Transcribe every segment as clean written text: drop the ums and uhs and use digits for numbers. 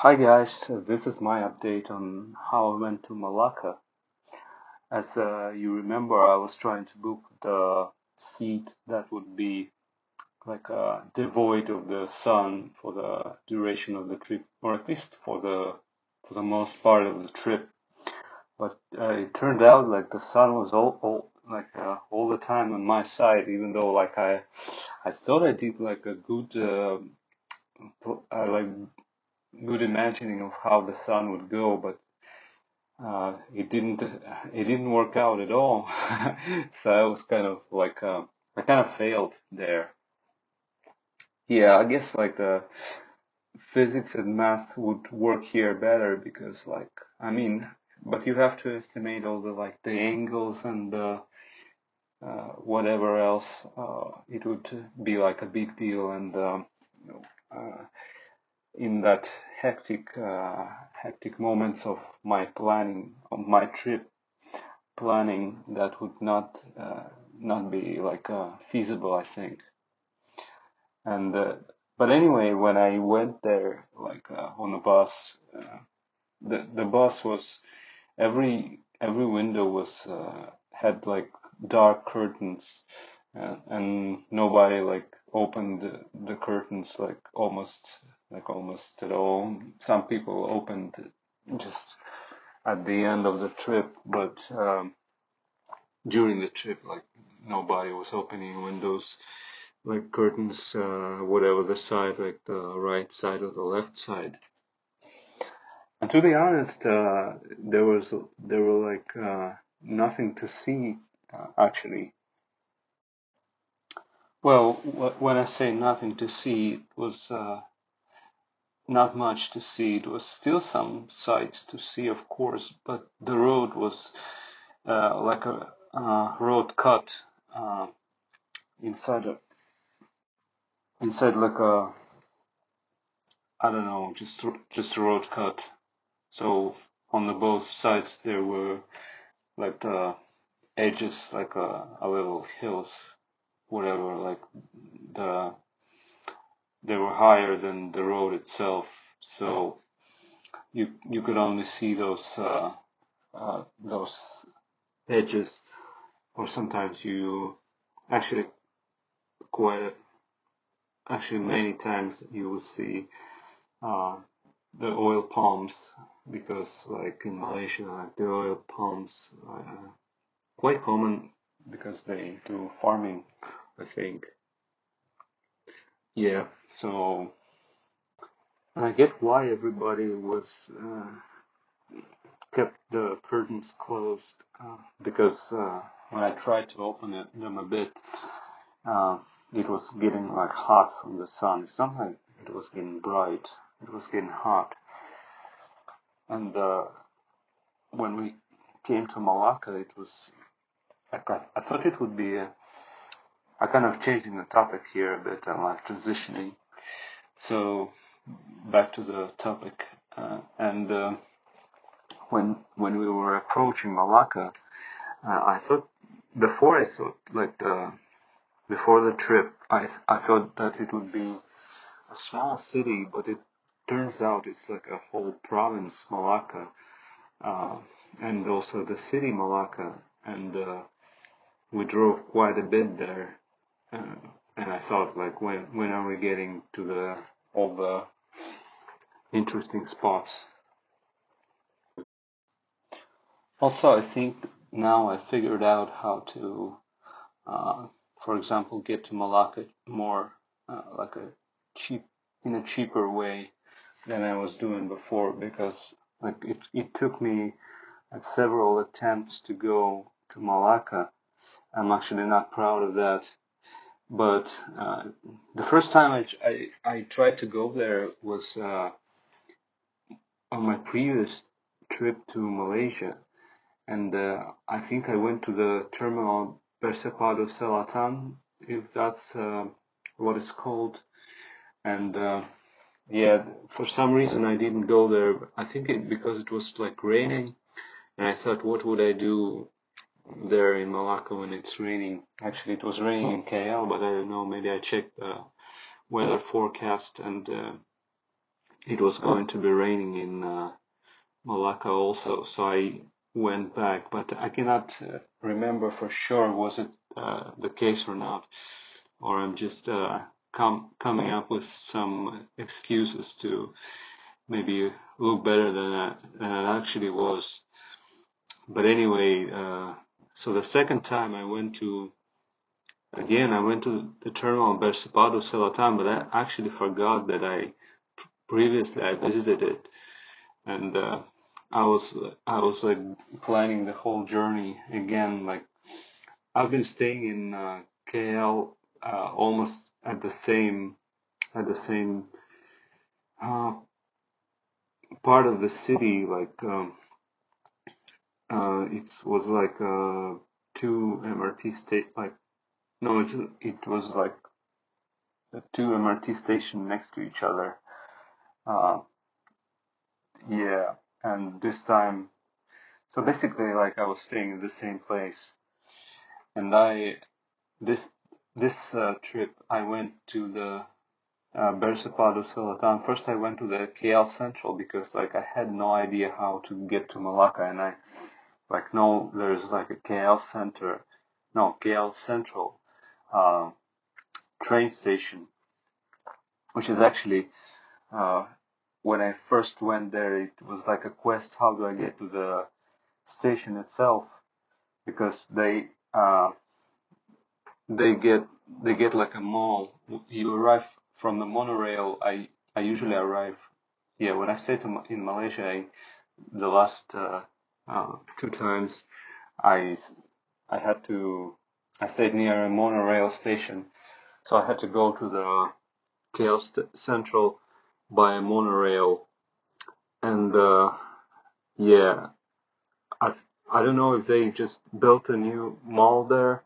Hi guys, this is my update on how I went to Malacca. As you remember, I was trying to book the seat that would be devoid of the sun for the duration of the trip, or at least for the most part of the trip. But it turned out like the sun was all the time on my side, even though I thought I did like a like good imagining of how the sun would go, but it didn't work out at all. So I was kind of I kind of failed there. Yeah, I guess like the physics and math would work here better because I mean, but you have to estimate all the angles and the whatever else. It would be like a big deal, and you know, in that hectic moments of my planning of my trip planning, that would not be feasible, I think. And but anyway, when I went there on a bus, the bus was every window was had like dark curtains, and nobody opened the curtains almost at all. Some people opened just at the end of the trip, but during the trip, nobody was opening windows, curtains, whatever the side, like the right side or the left side. And to be honest, there were nothing to see, actually. Well, when I say nothing to see, it was not much to see. It was still some sights to see, of course, but the road was like a road cut inside a inside like a I don't know, just a road cut. So on the both sides there were like the edges, a little hills, whatever. The they were higher than the road itself, so you could only see those edges, or sometimes you actually quite actually many times you will see uh, the oil palms, because in Malaysia, the oil palms are quite common because they do farming, I think. Yeah, so I get why everybody was kept the curtains closed, because when I tried to open them a bit, uh, it was getting hot from the sun. It's not like it was getting bright; it was getting hot. And when we came to Malacca, it was I thought it would be I kind of changing the topic here a bit and transitioning. So back to the topic, and when we were approaching Malacca, I thought I thought before the trip, I thought that it would be a small city, but it turns out it's like a whole province, Malacca, uh, and also the city Malacca, and we drove quite a bit there, uh, and I thought when are we getting to the all the interesting spots? Also, I think now I figured out how to, uh, for example, get to Malacca more like a cheap in a cheaper way than I was doing before, because it took me several attempts to go to Malacca. I'm actually not proud of that. But the first time I tried to go there was on my previous trip to Malaysia, and I think I went to the terminal Persepado Selatan, if that's what it's called. And yeah, for some reason I didn't go there. I think because it was raining, and I thought, what would I do there in Malacca when it's raining? Actually, it was raining in KL, but I don't know. Maybe I checked the weather forecast, and it was going to be raining in Malacca also, so I went back, but I cannot remember for sure was it the case or not, or I'm just coming up with some excuses to maybe look better than it actually was. But anyway, so the second time I went to the terminal Bersapado Selatan, but I actually forgot that previously I visited it, and I was like planning the whole journey again. Like I've been staying in KL almost at the same uh, part of the city. Like it was like two MRT state like no, it was like two MRT station next to each other. Uh, yeah, and this time, so basically, like I was staying in the same place, and this this trip I went to the Bersapado Selatan. First, I went to the KL Central because like I had no idea how to get to Malacca, and I like no, there's like a KL Central uh, train station, which is actually uh, when I first went there, it was like a quest. How do I get to the station itself? Because they get they get like a mall. You arrive from the monorail. I usually arrive. Yeah, when I stayed in Malaysia, the last two times I I had to I stayed near a monorail station, so I had to go to the KL Central by a monorail, and yeah, I I don't know if they just built a new mall there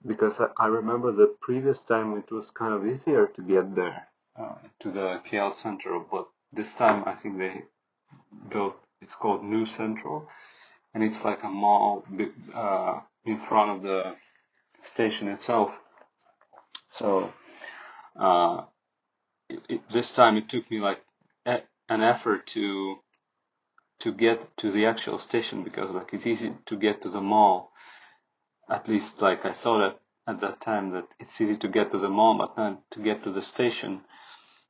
because I remember the previous time it was kind of easier to get there to the KL Central, but this time I think they built it's called New Central, and it's like a mall in front of the station itself. So uh, this time it took me like an effort to get to the actual station because like it's easy to get to the mall. At least like I thought at that time that it's easy to get to the mall, but not to get to the station.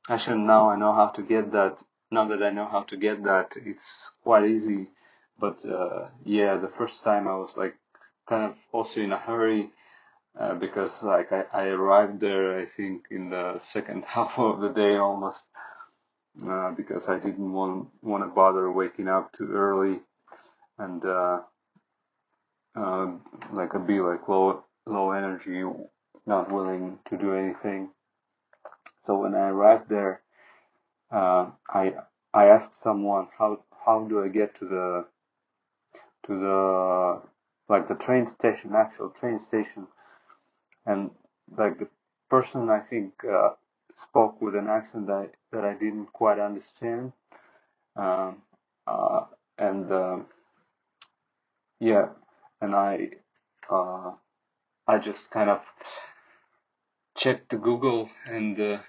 Actually, now I know how to get that. Now that I know how to get that, it's quite easy. But yeah, the first time I was like kind of also in a hurry because like I arrived there, I think in the second half of the day almost because I didn't want to bother waking up too early and uh, like I'd be like low energy, not willing to do anything. So when I arrived there, uh, I I asked someone how do I get to the like the train station, actual train station, and like the person I think spoke with an accent that I didn't quite understand, um, uh, and yeah, and uh, I just kind of checked the Google and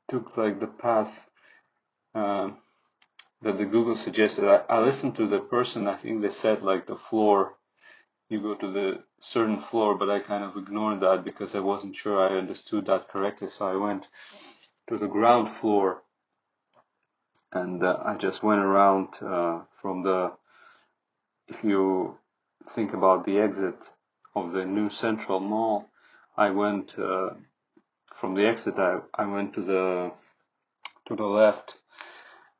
took like the path um, that the Google suggested. I listened to the person. I think they said like the floor. You go to the certain floor, but I kind of ignored that because I wasn't sure I understood that correctly. So I went to the ground floor and I just went around from the. If you think about the exit of the new Central Mall, I went from the exit. I went to the left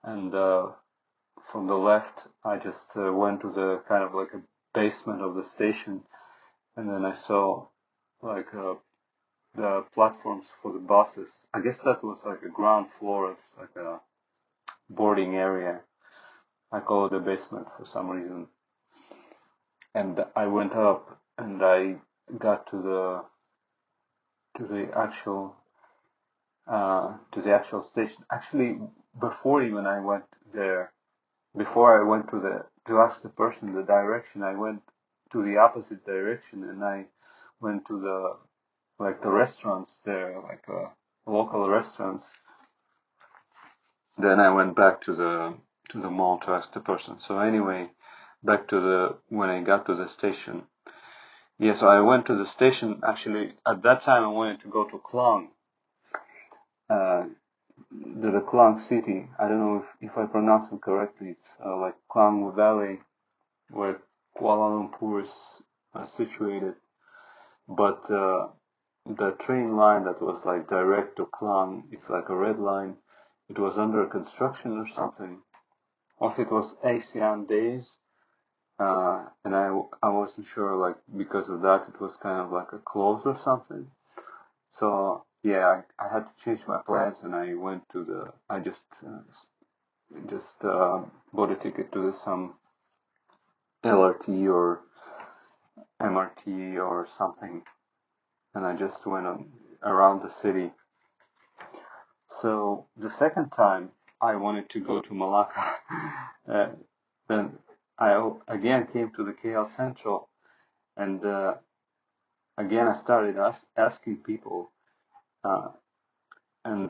and from the left, I just went to the kind of like a basement of the station, and then I saw like the platforms for the buses. I guess that was like a ground floor. It's like a boarding area. I call it a basement for some reason. And I went up and I got to the actual station. Actually, before even I went there, before I went to ask the person the direction, I went to the opposite direction and I went to the restaurants there, like local restaurants. then I went back to the mall to ask the person. So anyway, back to when I got to the station. Yeah, so I went to the station. Actually, at that time, I wanted to go to Klang, uh, the Klang city. I don't know if I pronounce it correctly. It's like Klang Valley, where Kuala Lumpur is situated. But the train line that was like direct to Klang, it's like a red line. It was under construction or something. Also, it was ASEAN days, and I wasn't sure, like, because of that, it was kind of like a close or something. So yeah, I had to change my plans, and I went to I just bought a ticket to some LRT or MRT or something, and I just went around the city. So the second time I wanted to go to Malacca, then I again came to the KL Central, and again I started asking people, uh, and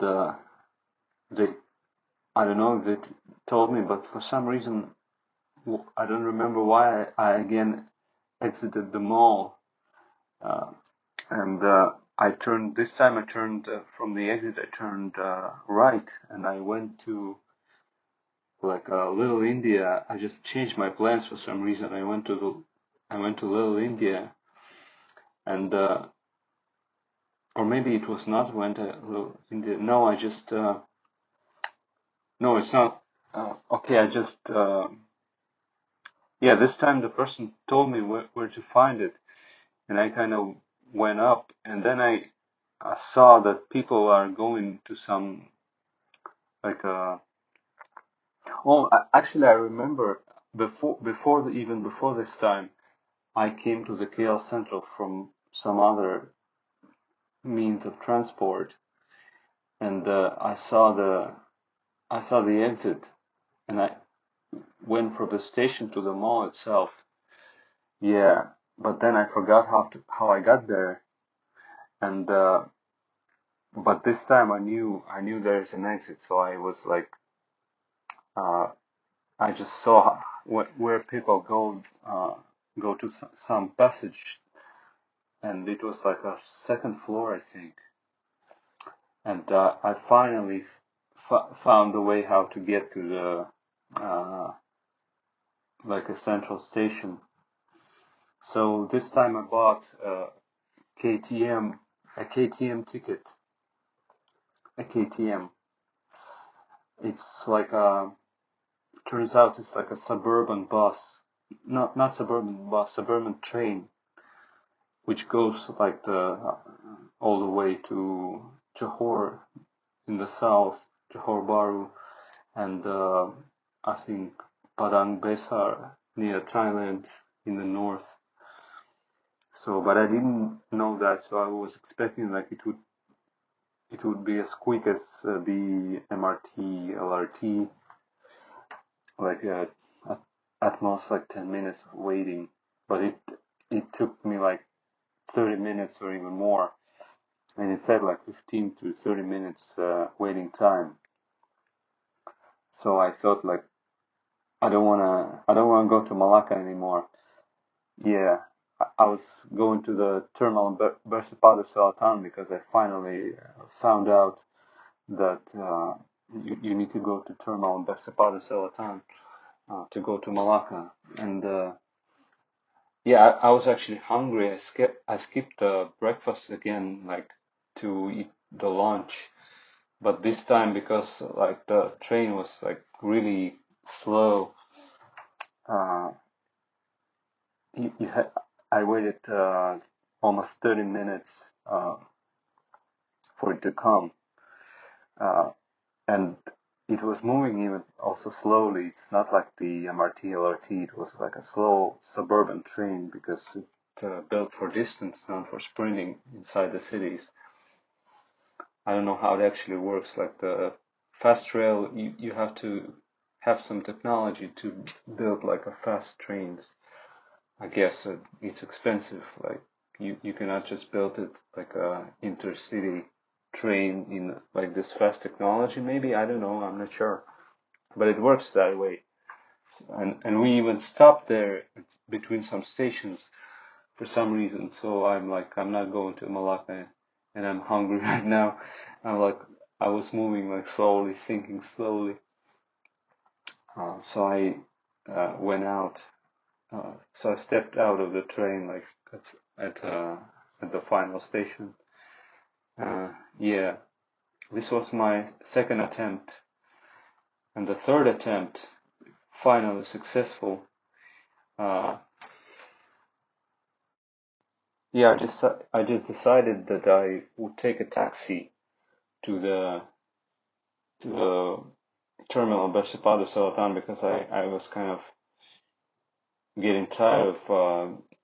they, I don't know if they told me, but for some reason I don't remember why I again exited the mall, uh, and this time I turned from the exit. I turned right, and I went to like Little India. I just changed my plans for some reason. I went to Little India, and or maybe it was not went to Little India. No, I just no, it's not. Okay, I just yeah. This time the person told me where to find it, and I kind of went up, and then I saw that people are going to some like actually I remember even before this time I came to the KL Central from some other means of transport, and I saw the exit, and I went from the station to the mall itself. Yeah, but then I forgot how I got there, and but this time I knew there's an exit, so I was like uh, I just saw where people go to some passage, and it was like a second floor, I think. And I finally found a way how to get to like a central station. So this time I bought KTM, a KTM ticket, a KTM. It's like turns out it's like a suburban bus, not suburban bus, suburban train, which goes like all the way to Johor in the south, Johor Bahru, and I think Padang Besar near Thailand in the north. So, but I didn't know that, so I was expecting like it would be as quick as the MRT, LRT, like at most like 10 minutes waiting. But it took me like 30 minutes or even more, and it said like 15 to 30 minutes waiting time. So I thought like I don't wanna go to Malacca anymore. Yeah, I was going to the terminal in Bersipadu Selatan because I finally found out that you need to go to terminal in Bersipadu Selatan to go to Malacca. And yeah, I was actually hungry. I skipped the breakfast again, like to eat the lunch. But this time, because like the train was like really slow, uh, it had, I waited almost 30 minutes for it to come, uh, and it was moving even also slowly. It's not like the MRT LRT. It was like a slow suburban train because it's built for distance, not for sprinting inside the cities. I don't know how it actually works. Like the fast rail, you have to have some technology to build like a fast trains. I guess it's expensive. Like you cannot just build it like a intercity. train in like this fast technology. Maybe, I don't know. I'm not sure, but it works that way. And we even stopped there between some stations for some reason. So I'm like, I'm not going to Malacca, and I'm hungry right now. I'm like, I was moving like slowly, thinking slowly. So I went out. So I stepped out of the train like at uh, at the final station. Yeah, this was my second attempt, and the third attempt finally successful. Uh, yeah, I just decided that I would take a taxi to the terminal Bercepado Selatan because I was kind of getting tired of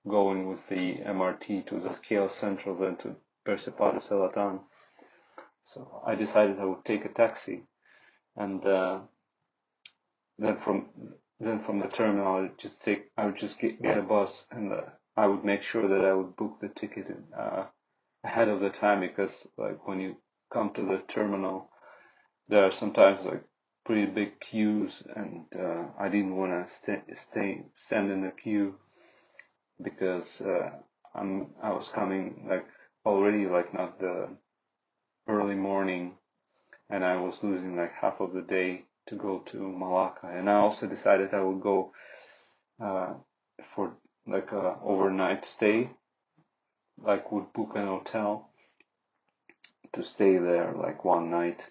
going with the MRT to the KL Central then to Bercepado Selatan. So I decided I would take a taxi, and then from the terminal I would just get a bus, and I would make sure that I would book the ticket ahead of the time, because like when you come to the terminal, there are sometimes like pretty big queues, and I didn't want to stand in the queue because I was coming like already like not the early morning, and I was losing like half of the day to go to Malacca. And I also decided I would go uh, for like a overnight stay, like would book an hotel to stay there like one night,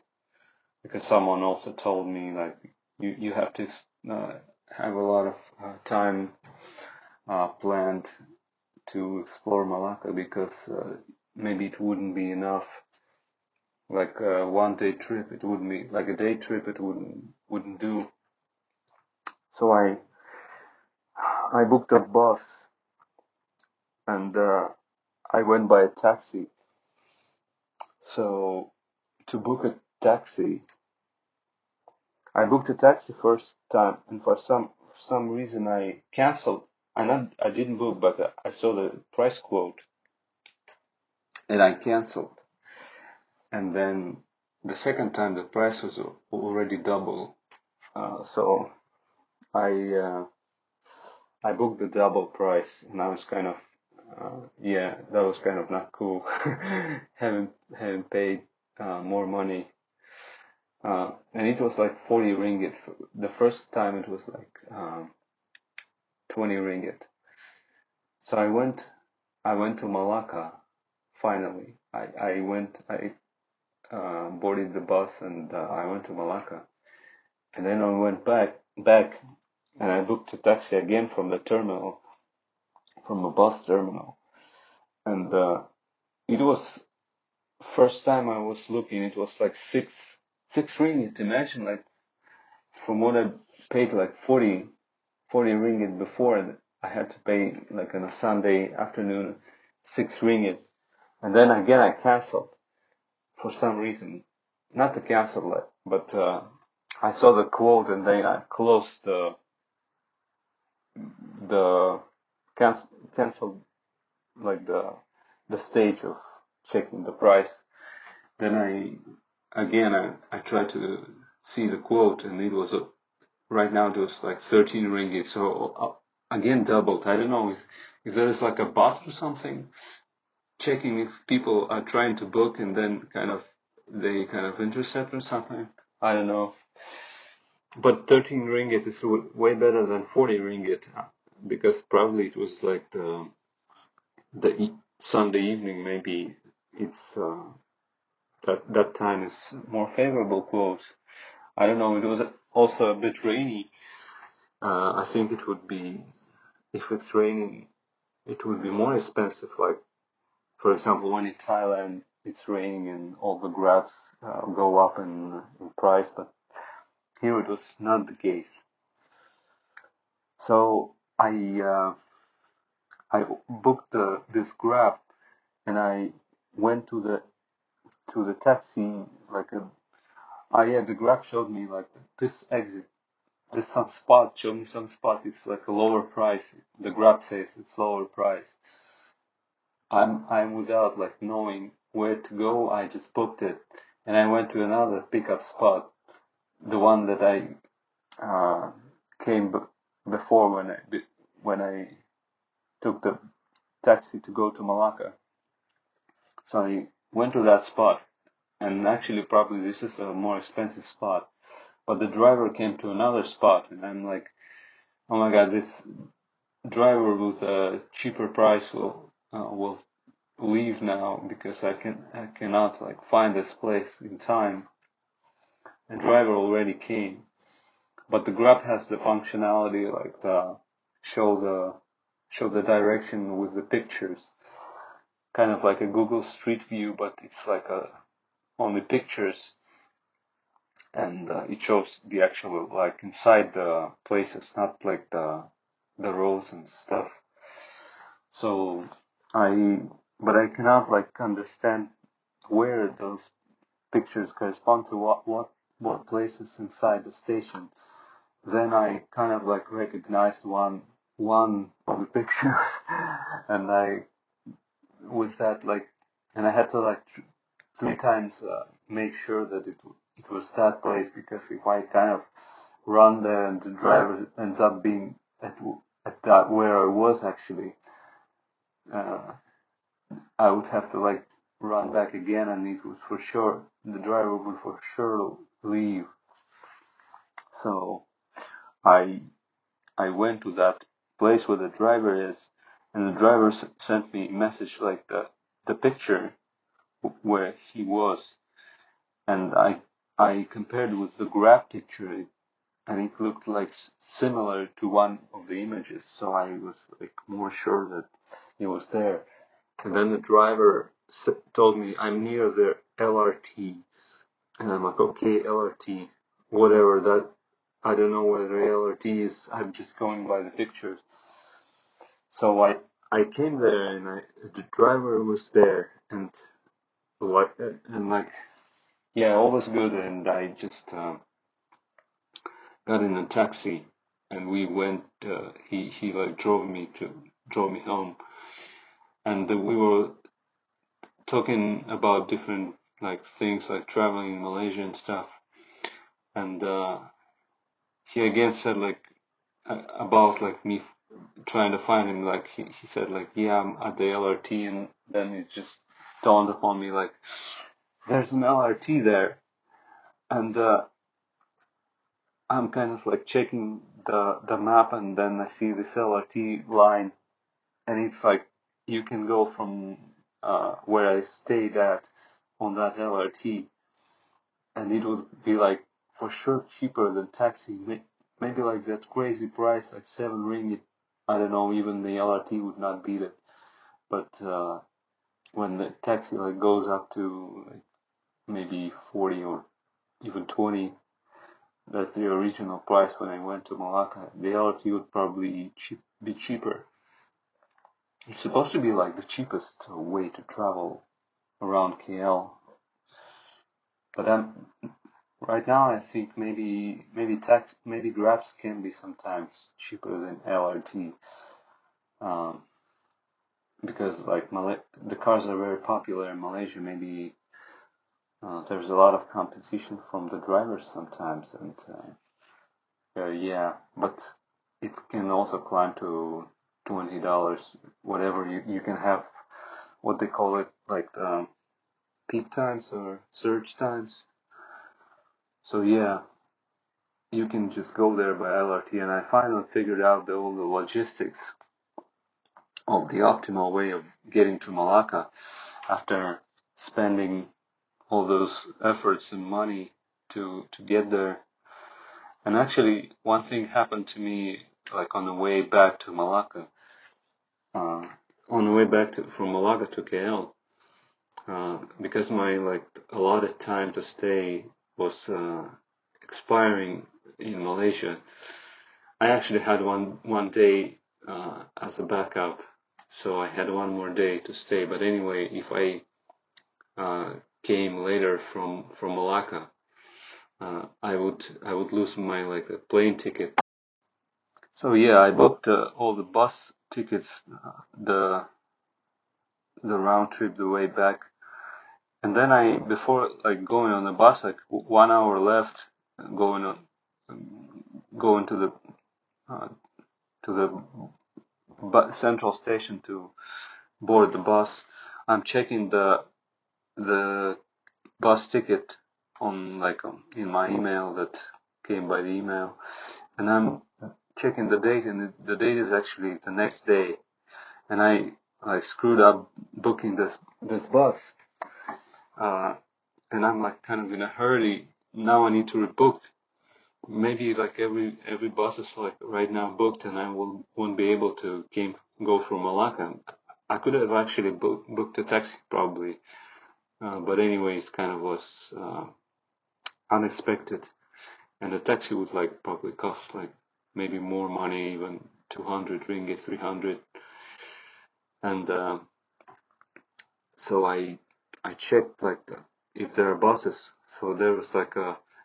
because someone also told me like you have to uh, have a lot of time planned to explore Malacca, because maybe it wouldn't be enough. Like a 1 day trip, it wouldn't be like a day trip. It wouldn't do. So I booked a bus, and I went by a taxi. So to book a taxi, I booked a taxi first time, and for some reason I canceled. I didn't book, but I saw the price quote, and I canceled. And then the second time the price was already double. So I I booked the double price, and I was kind of yeah, that was kind of not cool. having paid more money, and it was like 40 ringgit. The first time it was like 20 ringgit. So I went to Malacca finally. I boarded the bus, and I went to Malacca, and then I went back, and I booked a taxi again from the terminal, from a bus terminal, and it was first time I was looking, it was like six ringgit. Imagine, like, from what I paid like 40 ringgit before, and I had to pay like on a Sunday afternoon 6 ringgit, and then again I canceled for some reason. Not to cancel it, but I saw the quote, and then I closed the canceled like the stage of checking the price. Then I tried to see the quote, and it was right now it was like 13 ringgit. So again doubled. I don't know if there is like a bot or something checking if people are trying to book, and then they kind of intercept or something. I don't know. But 13 ringgit is way better than 40 ringgit, because probably it was like the Sunday evening. Maybe it's that time is more favorable quotes. I don't know. It was also a bit rainy. I think it would be, if it's raining, it would be more expensive. Like, for example, when in Thailand it's raining and all the grabs go up in price, but here it was not the case. So I booked this grab, and I went to the taxi, like yeah, the grab showed me like this exit. There's some spot, show me some spot, it's like a lower price. The grab says it's lower price. I'm without like knowing where to go, I just booked it, and I went to another pickup spot, the one that I uh, came before when I took the taxi to go to Malacca. So I went to that spot, and actually probably this is a more expensive spot. But the driver came to another spot, and I'm like, oh my God, this driver with a cheaper price will leave now because I cannot like find this place in time. The driver already came, but the Grab has the functionality like the show the show the direction with the pictures, kind of like a Google Street View, but it's like a only pictures, and it shows the actual like inside the places, not like the roads and stuff. So I, but I cannot like understand where those pictures correspond to what places inside the station. Then I kind of like recognized one of the pictures, and I with that like, and I had to like three times make sure that it was that place, because if I kind of run there and the driver ends up being at that where I was actually, uh, I would have to like run back again, and it was for sure the driver would for sure leave. So I I went to that place where the driver is, and the driver sent me a message like the picture where he was, and I compared with the Grab picture, and it looked like similar to one of the images, so I was like more sure that he was there. And then the driver told me I'm near the LRT, and I'm like, okay, LRT, whatever that. I don't know whether LRT is. I'm just going by the pictures. So I came there, and the driver was there, and like yeah, all was good, and I just got in a taxi, and we went. He like drove me home, and we were talking about different like things like traveling in Malaysia and stuff, and he again said like about like me trying to find him. Like he said like, yeah, I'm at the LRT, and then it just dawned upon me like there's an LRT there, and I'm kind of like checking the map, and then I see this LRT line, and it's like you can go from where I stayed at on that LRT, and it would be like for sure cheaper than taxi. Maybe like that crazy price, like 7 ringgit. I don't know. Even the LRT would not beat it. But when the taxi like goes up to like maybe 40 or even 20, that's the original price when I went to Malacca. The LRT would probably be cheaper. It's supposed to be like the cheapest way to travel around KL, but right now I think maybe Grabs can be sometimes cheaper than LRT, um, because like the cars are very popular in Malaysia. Maybe there's a lot of competition from the drivers sometimes, and yeah, but it can also climb to $20. Whatever you can have, what they call it, like peak times or surge times. So yeah, you can just go there by LRT, and I finally figured out all the logistics of the optimal way of getting to Malacca after spending all those efforts and money to get there. And actually, one thing happened to me like on the way back to Malacca, uh, on the way back from Malacca to KL, because my like allotted time to stay was expiring in Malaysia. I actually had one day as a backup, so I had one more day to stay. But anyway, if I came later from Malacca, I would lose my like the plane ticket. So yeah, I booked all the bus tickets, the round trip, the way back, And then before like going on the bus, like 1 hour left, going on, going uh, to the central station to board the bus. I'm checking the bus ticket on in my email that came by the email, and I'm checking the date, and the date is actually the next day, and I screwed up booking this bus, and I'm like kind of in a hurry now. I need to rebook. Maybe like every bus is like right now booked, and I won't be able to go from Malacca. I could have actually booked a taxi probably, but anyways, kind of was unexpected, and the taxi would like probably cost like maybe more money, even 200 ringgit, 300, and so I checked like if there are buses. So there was like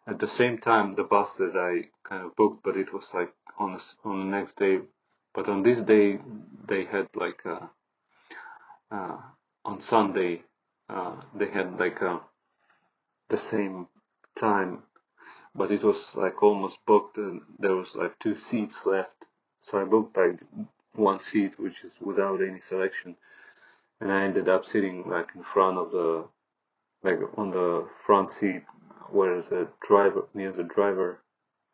at the same time the bus that I kind of booked, but it was like on the next day. But on this day they had like uh, on Sunday they had like the same time, but it was like almost booked, and there was like 2 seats left. So I booked like 1 seat, which is without any selection, and I ended up sitting like in front of like on the front seat, where the driver, near the driver.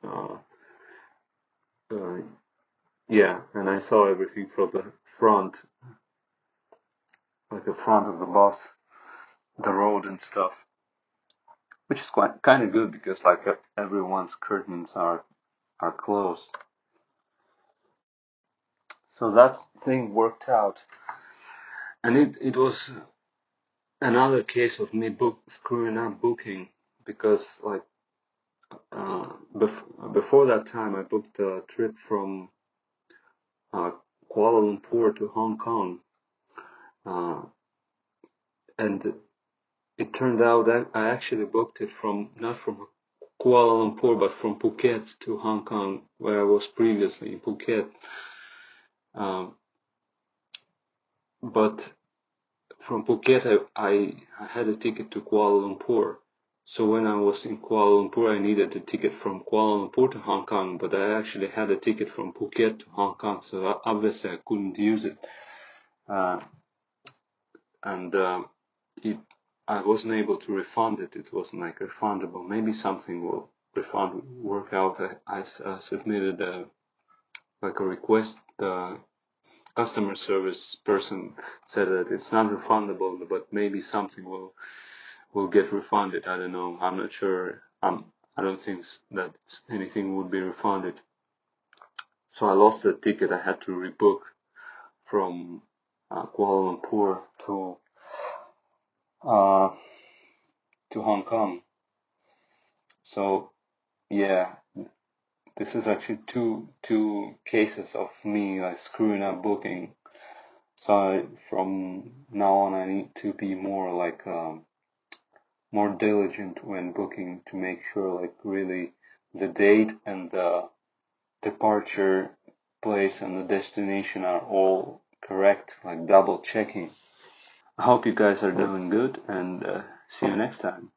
Uh, uh, yeah, and I saw everything from the front, like the front of the bus, the road and stuff, which is quite kind of good because like everyone's curtains are closed. So that thing worked out, and it was another case of me screwing up booking, because like before that time I booked a trip from uh, Kuala Lumpur to Hong Kong, uh, and it turned out that I actually booked it from not from Kuala Lumpur but from Phuket to Hong Kong, where I was previously in Phuket. Um, but from Phuket I had a ticket to Kuala Lumpur. So when I was in Kuala Lumpur, I needed a ticket from Kuala Lumpur to Hong Kong, but I actually had a ticket from Phuket to Hong Kong, so obviously I couldn't use it. Uh, and it, I wasn't able to refund it. It wasn't like refundable. Maybe something will work out. I submitted like a request. The customer service person said that it's not refundable, but maybe something will get refunded. I don't know. I'm not sure. I don't think that anything would be refunded. So I lost the ticket. I had to rebook from Kuala Lumpur uh, to Hong Kong. So yeah, this is actually two cases of me like screwing up booking. So from now on, I need to be more like more diligent when booking, to make sure like really the date and the departure place and the destination are all correct, like double checking. I hope you guys are doing good, and see you next time.